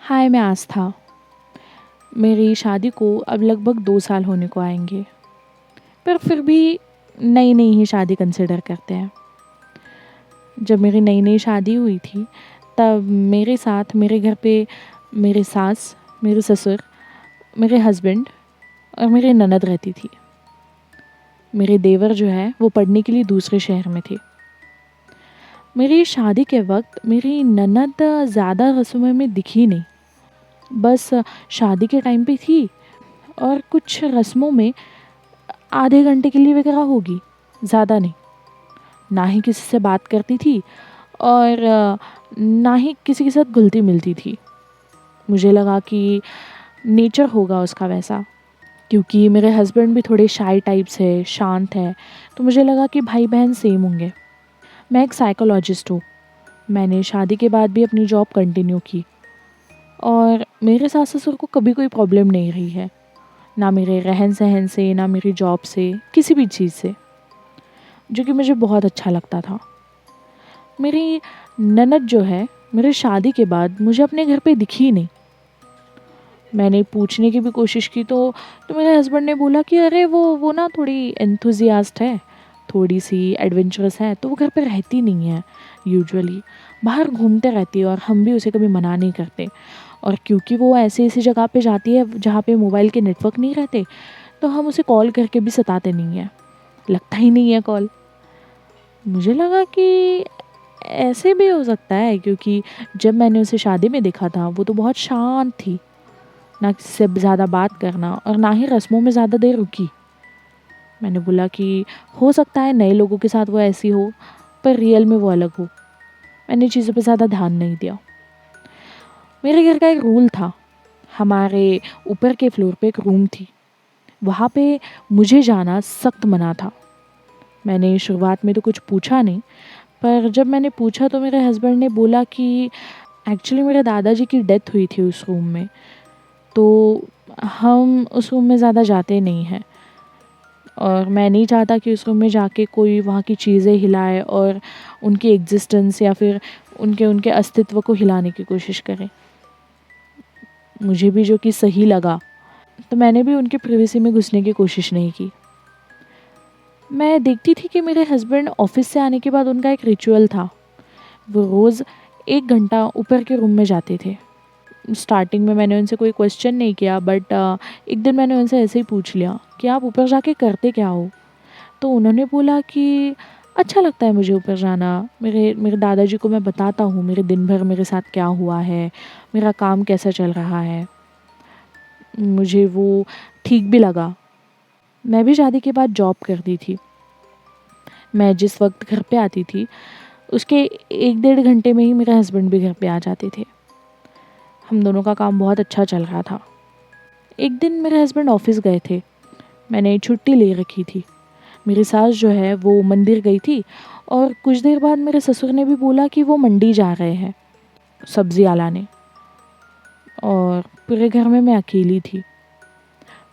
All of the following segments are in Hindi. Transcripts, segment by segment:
हाय, मैं आस्था। मेरी शादी को अब लगभग 2 साल होने को आएंगे, पर फिर भी नई नई ही शादी कंसिडर करते हैं। जब मेरी नई नई शादी हुई थी तब मेरे साथ मेरे घर पे मेरी सास, मेरे ससुर, मेरे हस्बैंड और मेरी ननद रहती थी। मेरे देवर जो है वो पढ़ने के लिए दूसरे शहर में थे। मेरी शादी के वक्त मेरी ननद ज़्यादा रस्मों में दिखी नहीं, बस शादी के टाइम पे थी और कुछ रस्मों में आधे घंटे के लिए वगैरह होगी, ज़्यादा नहीं। ना ही किसी से बात करती थी और ना ही किसी के साथ घुलती मिलती थी। मुझे लगा कि नेचर होगा उसका वैसा, क्योंकि मेरे हस्बैंड भी थोड़े शाई टाइप से शांत है, तो मुझे लगा कि भाई बहन सेम होंगे। मैं एक साइकोलॉजिस्ट हूँ। मैंने शादी के बाद भी अपनी जॉब कंटिन्यू की और मेरे सास ससुर को कभी कोई प्रॉब्लम नहीं रही है, ना मेरे रहन सहन से, ना मेरी जॉब से, किसी भी चीज़ से, जो कि मुझे बहुत अच्छा लगता था। मेरी ननद जो है मेरे शादी के बाद मुझे अपने घर पे दिखी नहीं। मैंने पूछने की भी कोशिश की तो मेरे हस्बैंड ने बोला कि अरे वो ना थोड़ी एंथुजियास्ट है, थोड़ी सी एडवेंचरस है, तो वो घर पे रहती नहीं है, यूजुअली बाहर घूमते रहती है और हम भी उसे कभी मना नहीं करते। और क्योंकि वो ऐसी ऐसी जगह पे जाती है जहाँ पे मोबाइल के नेटवर्क नहीं रहते, तो हम उसे कॉल करके भी सताते नहीं हैं, लगता ही नहीं है कॉल। मुझे लगा कि ऐसे भी हो सकता है, क्योंकि जब मैंने उसे शादी में देखा था वो तो बहुत शांत थी, ना किसी से ज़्यादा बात करना और ना ही रस्मों में ज़्यादा देर रुकी। मैंने बोला कि हो सकता है नए लोगों के साथ वो ऐसी हो, पर रियल में वो अलग हो। मैंने चीज़ों पे ज़्यादा ध्यान नहीं दिया। मेरे घर का एक रूल था, हमारे ऊपर के फ्लोर पे एक रूम थी, वहाँ पे मुझे जाना सख्त मना था। मैंने शुरुआत में तो कुछ पूछा नहीं, पर जब मैंने पूछा तो मेरे हस्बैंड ने बोला कि एक्चुअली मेरे दादाजी की डेथ हुई थी उस रूम में, तो हम उस रूम में ज़्यादा जाते नहीं हैं और मैं नहीं चाहता कि उस रूम में जाके कोई वहाँ की चीज़ें हिलाए और उनकी एग्जिस्टेंस या फिर उनके उनके अस्तित्व को हिलाने की कोशिश करे। मुझे भी जो कि सही लगा, तो मैंने भी उनकी प्राइवेसी में घुसने की कोशिश नहीं की। मैं देखती थी कि मेरे हस्बैंड ऑफिस से आने के बाद उनका एक रिचुअल था, वो रोज़ 1 घंटा ऊपर के रूम में जाते थे। स्टार्टिंग में मैंने उनसे कोई क्वेश्चन नहीं किया, बट एक दिन मैंने उनसे ऐसे ही पूछ लिया कि आप ऊपर जाके करते क्या हो? तो उन्होंने बोला कि अच्छा लगता है मुझे ऊपर जाना, मेरे मेरे दादाजी को मैं बताता हूँ मेरे दिन भर मेरे साथ क्या हुआ है, मेरा काम कैसा चल रहा है। मुझे वो ठीक भी लगा। मैं भी शादी के बाद जॉब करती थी। मैं जिस वक्त घर पे आती थी उसके 1 डेढ़ घंटे में ही मेरे हस्बैंड भी घर पे आ जाते थे। हम दोनों का काम बहुत अच्छा चल रहा था। एक दिन मेरे हस्बैंड ऑफिस गए थे, मैंने छुट्टी ले रखी थी। मेरी सास जो है वो मंदिर गई थी और कुछ देर बाद मेरे ससुर ने भी बोला कि वो मंडी जा रहे हैं सब्जियाँ लाने, और पूरे घर में मैं अकेली थी।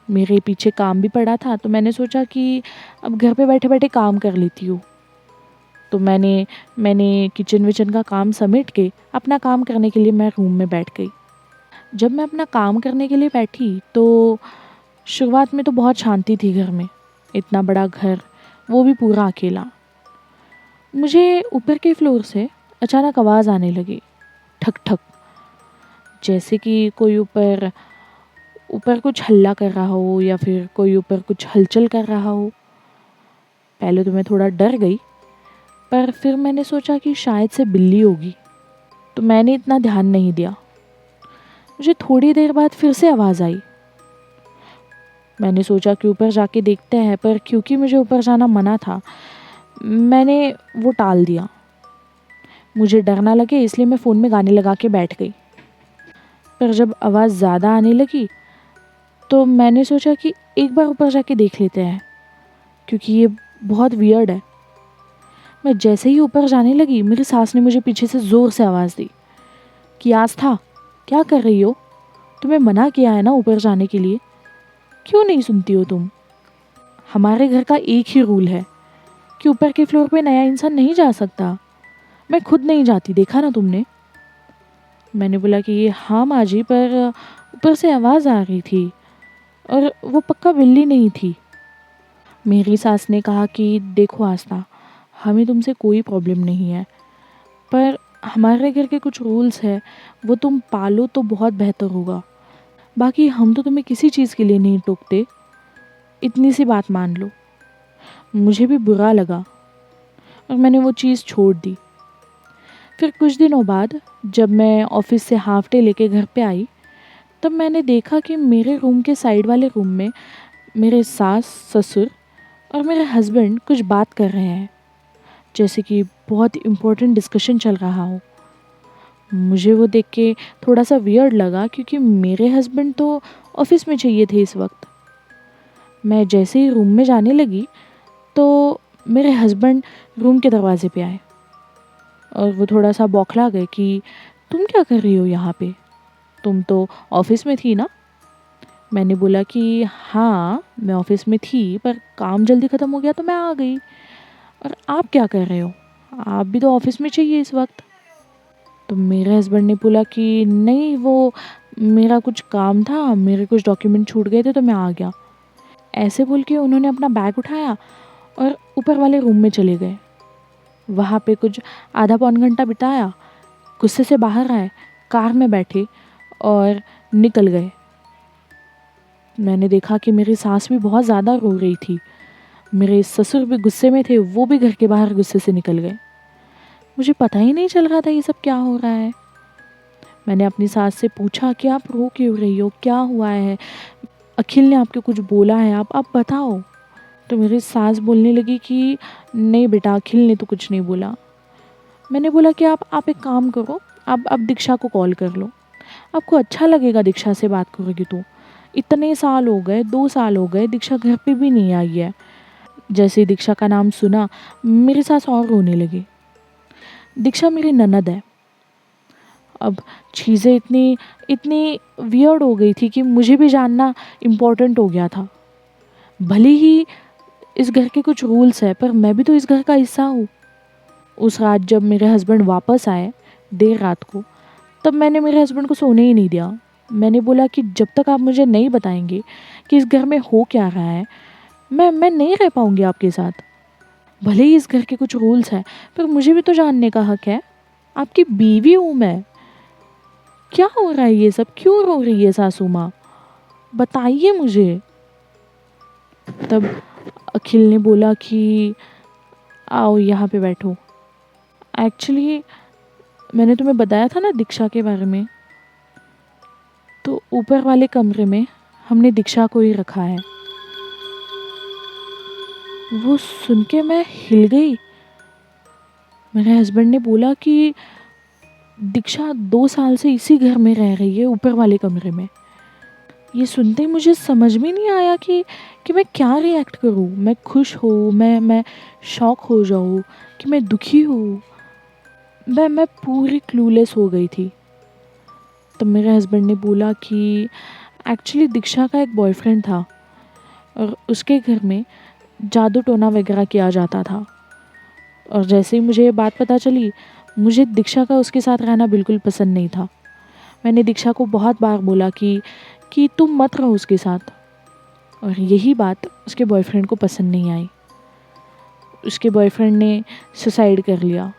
मेरे पीछे काम भी पड़ा था, तो मैंने सोचा कि अब घर पे बैठे बैठे काम कर लेती हूँ। तो मैंने मैंने किचन विचन का काम समेट के अपना काम करने के लिए मैं रूम में बैठ गई। जब मैं अपना काम करने के लिए बैठी तो शुरुआत में तो बहुत शांति थी घर में। इतना बड़ा घर, वो भी पूरा अकेला। मुझे ऊपर के फ्लोर से अचानक आवाज़ आने लगी, ठक ठक, जैसे कि कोई ऊपर ऊपर कुछ हल्ला कर रहा हो या फिर कोई ऊपर कुछ हलचल कर रहा हो। पहले तो मैं थोड़ा डर गई, पर फिर मैंने सोचा कि शायद से बिल्ली होगी, तो मैंने इतना ध्यान नहीं दिया। मुझे थोड़ी देर बाद फिर से आवाज़ आई। मैंने सोचा कि ऊपर जाके देखते हैं, पर क्योंकि मुझे ऊपर जाना मना था, मैंने वो टाल दिया। मुझे डर ना लगे इसलिए मैं फ़ोन में गाने लगा के बैठ गई। पर जब आवाज़ ज़्यादा आने लगी तो मैंने सोचा कि एक बार ऊपर जाके देख लेते हैं, क्योंकि ये बहुत वियर्ड है। मैं जैसे ही ऊपर जाने लगी मेरी सास ने मुझे पीछे से ज़ोर से आवाज़ दी कि आस्था, क्या कर रही हो? तुम्हें मना किया है ना ऊपर जाने के लिए, क्यों नहीं सुनती हो तुम? हमारे घर का एक ही रूल है कि ऊपर के फ्लोर पे नया इंसान नहीं जा सकता। मैं खुद नहीं जाती, देखा ना तुमने। मैंने बोला कि हाँ माँ जी, पर ऊपर से आवाज़ आ रही थी और वो पक्का बिल्ली नहीं थी। मेरी सास ने कहा कि देखो आस्था, हमें तुमसे कोई प्रॉब्लम नहीं है, पर हमारे घर के कुछ रूल्स हैं, वो तुम पालो तो बहुत बेहतर होगा। बाकी हम तो तुम्हें किसी चीज़ के लिए नहीं टोकते, इतनी सी बात मान लो। मुझे भी बुरा लगा और मैंने वो चीज़ छोड़ दी। फिर कुछ दिनों बाद जब मैं ऑफिस से हाफ डे लेके घर पे आई, तब मैंने देखा कि मेरे रूम के साइड वाले रूम में मेरे सास, ससुर और मेरे हस्बैंड कुछ बात कर रहे हैं, जैसे कि बहुत इम्पोर्टेंट डिस्कशन चल रहा हो। मुझे वो देख के थोड़ा सा वियर्ड लगा, क्योंकि मेरे हस्बैंड तो ऑफिस में चाहिए थे इस वक्त। मैं जैसे ही रूम में जाने लगी तो मेरे हस्बैंड रूम के दरवाजे पे आए और वो थोड़ा सा बौखला गए कि तुम क्या कर रही हो यहाँ पे, तुम तो ऑफिस में थी ना। मैंने बोला कि हाँ मैं ऑफिस में थी, पर काम जल्दी ख़त्म हो गया तो मैं आ गई। और आप क्या कर रहे हो, आप भी तो ऑफिस में चाहिए इस वक्त। तो मेरे हस्बैंड ने बोला कि नहीं, वो मेरा कुछ काम था, मेरे कुछ डॉक्यूमेंट छूट गए थे तो मैं आ गया। ऐसे बोल के उन्होंने अपना बैग उठाया और ऊपर वाले रूम में चले गए। वहाँ पे कुछ आधा पौन घंटा बिताया, गुस्से से बाहर आए, कार में बैठे और निकल गए। मैंने देखा कि मेरी सास भी बहुत ज़्यादा रो रही थी, मेरे ससुर भी गुस्से में थे, वो भी घर के बाहर गुस्से से निकल गए। मुझे पता ही नहीं चल रहा था ये सब क्या हो रहा है। मैंने अपनी सास से पूछा कि आप रो क्यों रही हो, क्या हुआ है, अखिल ने आपको कुछ बोला है, आप बताओ। तो मेरी सास बोलने लगी कि नहीं बेटा, अखिल ने तो कुछ नहीं बोला। मैंने बोला कि आप एक काम करो, आप दीक्षा को कॉल कर लो, आपको अच्छा लगेगा दीक्षा से बात करोगी तो। इतने साल हो गए, 2 साल हो गए, दीक्षा घर पे भी नहीं आई है। जैसे ही दीक्षा का नाम सुना, मेरी सास और रोने लगी। दीक्षा मेरी ननद है। अब चीज़ें इतनी इतनी वियर्ड हो गई थी कि मुझे भी जानना इम्पोर्टेंट हो गया था। भले ही इस घर के कुछ रूल्स है, पर मैं भी तो इस घर का हिस्सा हूँ। उस रात जब मेरे हस्बैंड वापस आए देर रात को, तब मैंने मेरे हस्बैंड को सोने ही नहीं दिया। मैंने बोला कि जब तक आप मुझे नहीं बताएंगे कि इस घर में हो क्या रहा है, मैं नहीं रह पाऊँगी आपके साथ। भले ही इस घर के कुछ रूल्स हैं, पर मुझे भी तो जानने का हक है। आपकी बीवी हूँ मैं। क्या हो रहा है ये सब, क्यों रो रही है सासू माँ, बताइए मुझे। तब अखिल ने बोला कि आओ यहाँ पे बैठो। एक्चुअली मैंने तुम्हें बताया था ना दीक्षा के बारे में, तो ऊपर वाले कमरे में हमने दीक्षा को ही रखा है। वो सुन के मैं हिल गई। मेरे हस्बैंड ने बोला कि दीक्षा 2 साल से इसी घर में रह रही है, ऊपर वाले कमरे में। ये सुनते ही मुझे समझ में नहीं आया कि मैं क्या रिएक्ट करूँ। मैं खुश हूँ, मैं शॉक हो जाऊँ, कि मैं दुखी हूँ। मैं पूरी क्लूलेस हो गई थी। तब मेरे हस्बैंड ने बोला कि एक्चुअली दीक्षा का एक बॉयफ्रेंड था और उसके घर में जादू टोना वगैरह किया जाता था। और जैसे ही मुझे ये बात पता चली, मुझे दीक्षा का उसके साथ रहना बिल्कुल पसंद नहीं था। मैंने दीक्षा को बहुत बार बोला कि तुम मत रहो उसके साथ। और यही बात उसके बॉयफ्रेंड को पसंद नहीं आई। उसके बॉयफ्रेंड ने सुसाइड कर लिया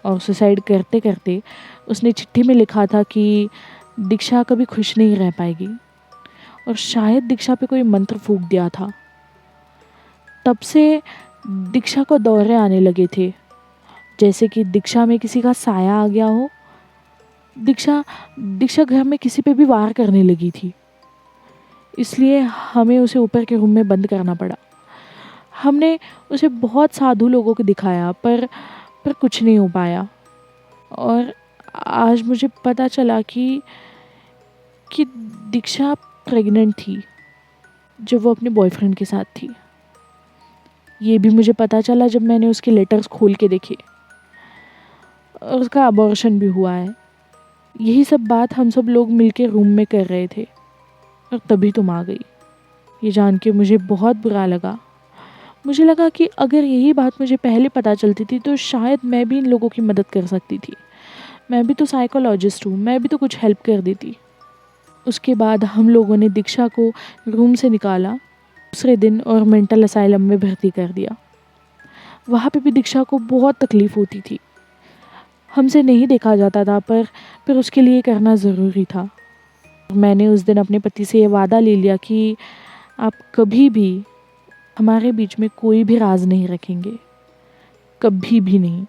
और सुसाइड करते करते उसने चिट्ठी में लिखा था कि दीक्षा कभी खुश नहीं रह पाएगी, और शायद दीक्षा पे कोई मंत्र फूंक दिया था। तब से दीक्षा को दौरे आने लगे थे, जैसे कि दीक्षा में किसी का साया आ गया हो। दीक्षा दीक्षा घर में किसी पे भी वार करने लगी थी, इसलिए हमें उसे ऊपर के रूम में बंद करना पड़ा। हमने उसे बहुत साधु लोगों को दिखाया, पर कुछ नहीं हो पाया। और आज मुझे पता चला कि दीक्षा प्रेग्नेंट थी जब वो अपने बॉयफ्रेंड के साथ थी। ये भी मुझे पता चला जब मैंने उसके लेटर्स खोल के देखे, और उसका अबॉर्शन भी हुआ है। यही सब बात हम सब लोग मिलके रूम में कर रहे थे, और तभी तुम आ गई। ये जान के मुझे बहुत बुरा लगा। मुझे लगा कि अगर यही बात मुझे पहले पता चलती थी तो शायद मैं भी इन लोगों की मदद कर सकती थी। मैं भी तो साइकोलॉजिस्ट हूँ, मैं भी तो कुछ हेल्प कर देती। उसके बाद हम लोगों ने दीक्षा को रूम से निकाला दूसरे दिन और मेंटल असाइलम में भर्ती कर दिया। वहाँ पे भी दीक्षा को बहुत तकलीफ़ होती थी। हमसे नहीं देखा जाता था, पर उसके लिए करना ज़रूरी था। मैंने उस दिन अपने पति से ये वादा ले लिया कि आप कभी भी हमारे बीच में कोई भी राज नहीं रखेंगे, कभी भी नहीं।